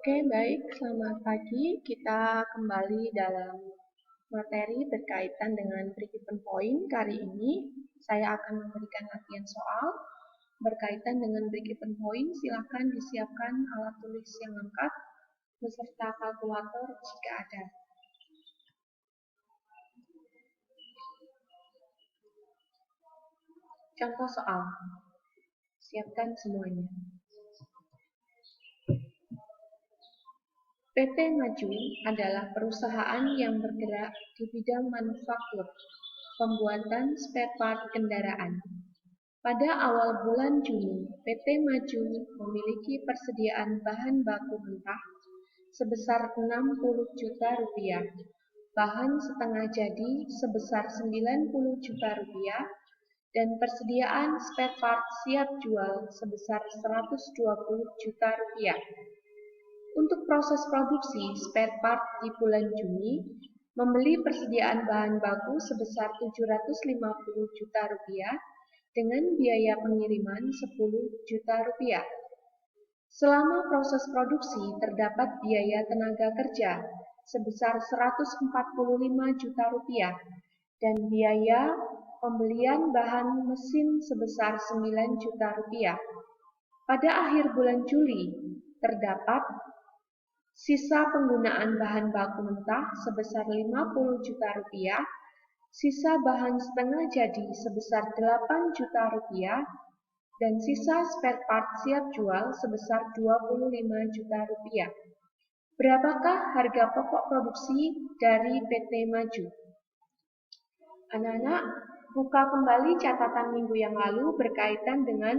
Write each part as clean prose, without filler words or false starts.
Oke, baik. Selamat pagi. Kita kembali dalam materi berkaitan dengan break-even point. Kali ini saya akan memberikan latihan soal berkaitan dengan break-even point. Silakan disiapkan alat tulis yang lengkap beserta kalkulator jika ada. Contoh soal. Siapkan semuanya. PT Maju adalah perusahaan yang bergerak di bidang manufaktur, pembuatan spare part kendaraan. Pada awal bulan Juni, PT Maju memiliki persediaan bahan baku mentah sebesar 60 juta rupiah, bahan setengah jadi sebesar 90 juta rupiah, dan persediaan spare part siap jual sebesar 120 juta rupiah. Untuk proses produksi spare part di bulan Juni, membeli persediaan bahan baku sebesar 750 juta rupiah dengan biaya pengiriman 10 juta rupiah. Selama proses produksi terdapat biaya tenaga kerja sebesar 145 juta rupiah dan biaya pembelian bahan mesin sebesar 9 juta rupiah. Pada akhir bulan Juli terdapat sisa penggunaan bahan baku mentah sebesar 50 juta rupiah, sisa bahan setengah jadi sebesar 8 juta rupiah, dan sisa spare part siap jual sebesar 25 juta rupiah. Berapakah harga pokok produksi dari PT Maju? Anak-anak, buka kembali catatan minggu yang lalu berkaitan dengan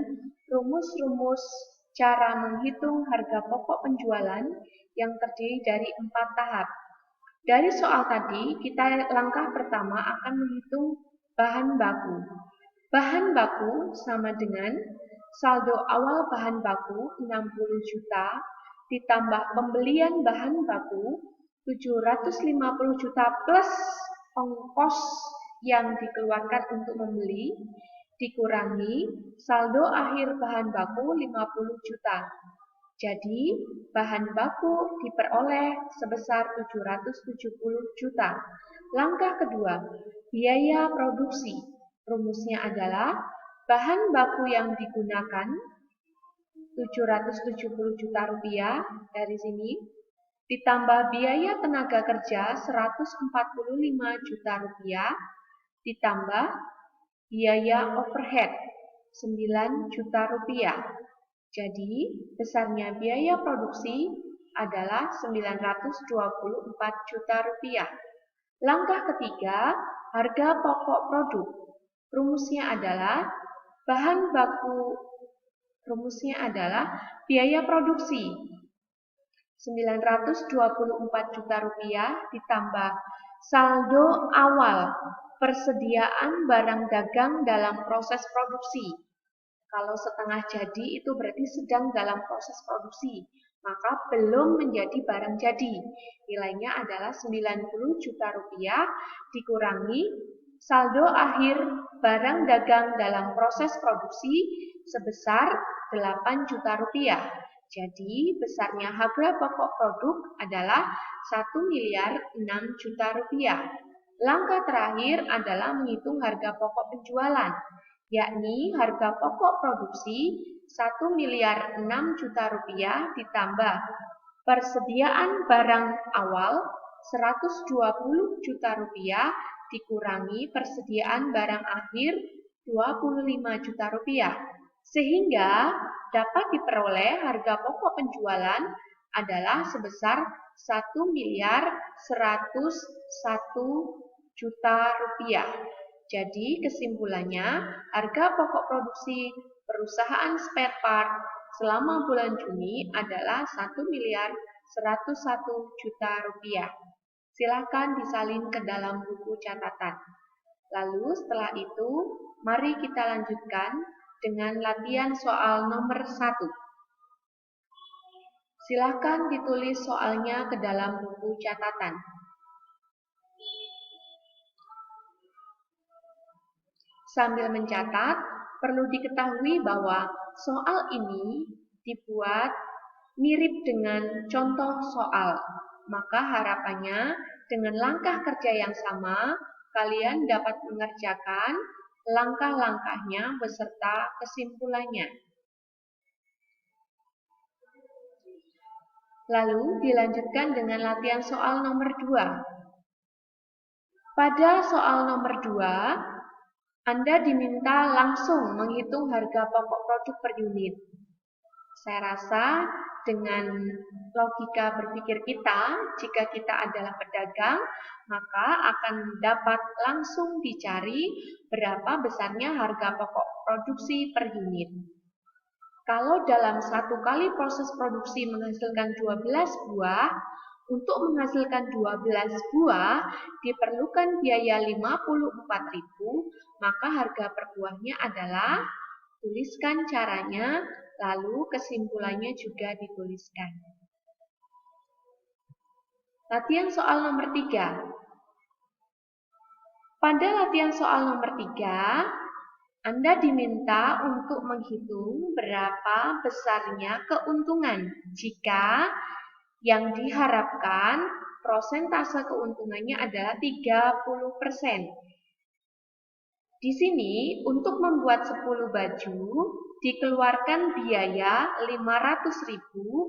rumus-rumus cara menghitung harga pokok penjualan yang terdiri dari 4 tahap. Dari soal tadi, kita langkah pertama akan menghitung bahan baku. Bahan baku sama dengan saldo awal bahan baku 60 juta ditambah pembelian bahan baku 750 juta plus ongkos yang dikeluarkan untuk membeli dikurangi saldo akhir bahan baku 50 juta. Jadi, bahan baku diperoleh sebesar 770 juta. Langkah kedua, biaya produksi. Rumusnya adalah bahan baku yang digunakan 770 juta rupiah dari sini ditambah biaya tenaga kerja 145 juta rupiah ditambah biaya overhead 9 juta rupiah. Jadi, besarnya biaya produksi adalah 924 juta rupiah. Langkah ketiga, harga pokok produk. Rumusnya adalah biaya produksi 924 juta rupiah ditambah saldo awal persediaan barang dagang dalam proses produksi. Kalau setengah jadi itu berarti sedang dalam proses produksi, maka belum menjadi barang jadi. Nilainya adalah 90 juta rupiah dikurangi saldo akhir barang dagang dalam proses produksi sebesar 8 juta rupiah. Jadi besarnya harga pokok produk adalah 1 miliar 6 juta rupiah. Langkah terakhir adalah menghitung harga pokok penjualan, yakni harga pokok produksi 1 miliar 6 juta rupiah ditambah persediaan barang awal 120 juta rupiah dikurangi persediaan barang akhir 25 juta rupiah. Sehingga dapat diperoleh harga pokok penjualan adalah sebesar 1 miliar 101 juta rupiah. Jadi kesimpulannya, harga pokok produksi perusahaan spare part selama bulan Juni adalah 1 miliar 101 juta rupiah. Silakan disalin ke dalam buku catatan. Lalu setelah itu, mari kita lanjutkan dengan latihan soal nomor 1. Silakan ditulis soalnya ke dalam buku catatan. Sambil mencatat, perlu diketahui bahwa soal ini dibuat mirip dengan contoh soal. Maka harapannya dengan langkah kerja yang sama, kalian dapat mengerjakan langkah-langkahnya beserta kesimpulannya. Lalu dilanjutkan dengan latihan soal nomor 2. Pada soal nomor 2, Anda diminta langsung menghitung harga pokok produk per unit. Saya rasa dengan logika berpikir kita, jika kita adalah pedagang, maka akan dapat langsung dicari berapa besarnya harga pokok produksi per unit. Kalau dalam satu kali proses produksi menghasilkan 12 buah, untuk menghasilkan 12 buah diperlukan biaya 54.000, maka harga per buahnya adalah, tuliskan caranya, lalu kesimpulannya juga dituliskan. Latihan soal nomor 3. Pada latihan soal nomor 3, Anda diminta untuk menghitung berapa besarnya keuntungan jika yang diharapkan prosentase keuntungannya adalah 30%. Di sini untuk membuat 10 baju dikeluarkan biaya 500.000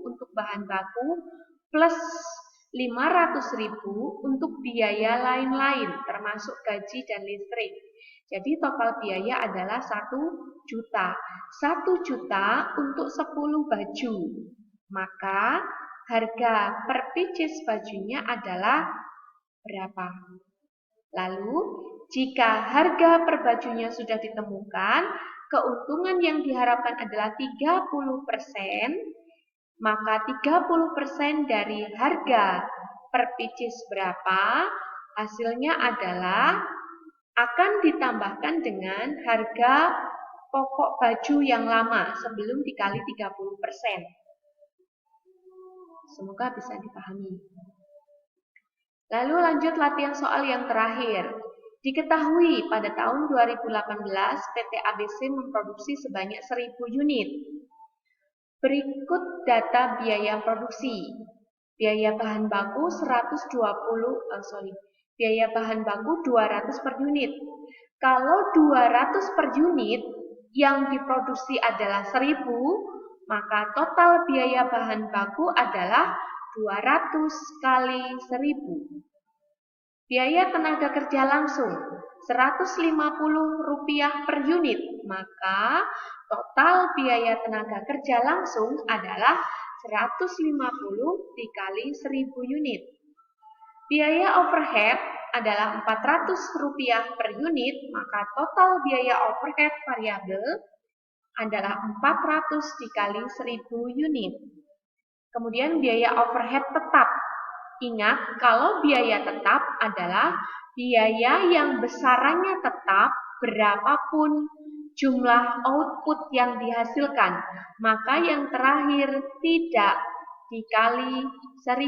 untuk bahan baku plus 500.000 untuk biaya lain-lain termasuk gaji dan listrik. Jadi total biaya adalah 1 juta. 1 juta untuk 10 baju. Maka harga per pieces bajunya adalah berapa? Lalu, jika harga per bajunya sudah ditemukan, keuntungan yang diharapkan adalah 30%, maka 30% dari harga per pieces berapa? Hasilnya adalah akan ditambahkan dengan harga pokok baju yang lama sebelum dikali 30%. Semoga bisa dipahami. Lalu lanjut latihan soal yang terakhir. Diketahui pada tahun 2018 PT ABC memproduksi sebanyak 1000 unit. Berikut data biaya produksi. Biaya bahan baku biaya bahan baku 200 per unit. Kalau 200 per unit yang diproduksi adalah 1000, maka total biaya bahan baku adalah 200 kali 1000. Biaya tenaga kerja langsung Rp150 per unit, maka total biaya tenaga kerja langsung adalah 150 dikali 1000 unit. Biaya overhead adalah Rp400 per unit, maka total biaya overhead variabel adalah 400 dikali 1000 unit. Kemudian biaya overhead tetap. Ingat, kalau biaya tetap adalah biaya yang besarannya tetap berapapun jumlah output yang dihasilkan, maka yang terakhir tidak dikali 1000.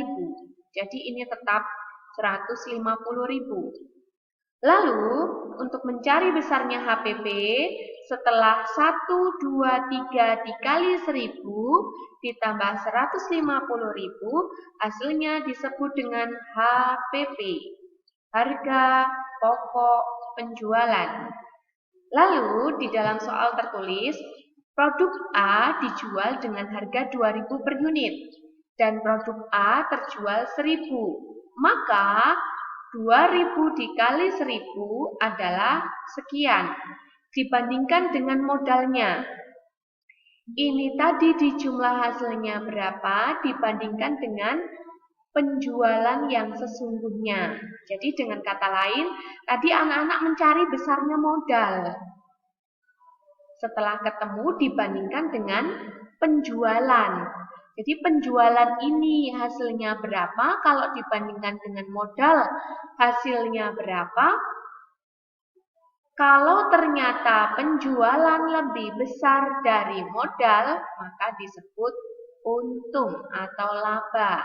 Jadi ini tetap 150.000. Lalu, untuk mencari besarnya HPP, setelah 1, 2, 3 dikali 1000 ditambah 150.000, hasilnya disebut dengan HPP, harga pokok penjualan. Lalu, di dalam soal tertulis, produk A dijual dengan harga 2.000 per unit, dan produk A terjual 1.000. Maka 2.000 dikali 1.000 adalah sekian dibandingkan dengan modalnya. Ini tadi di jumlah hasilnya berapa dibandingkan dengan penjualan yang sesungguhnya. Jadi dengan kata lain, tadi anak-anak mencari besarnya modal. Setelah ketemu dibandingkan dengan penjualan. Jadi penjualan ini hasilnya berapa, kalau dibandingkan dengan modal hasilnya berapa. Kalau ternyata penjualan lebih besar dari modal, maka disebut untung atau laba.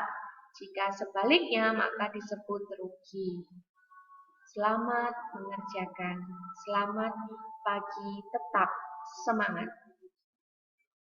Jika sebaliknya, maka disebut rugi. Selamat mengerjakan. Selamat pagi, tetap semangat.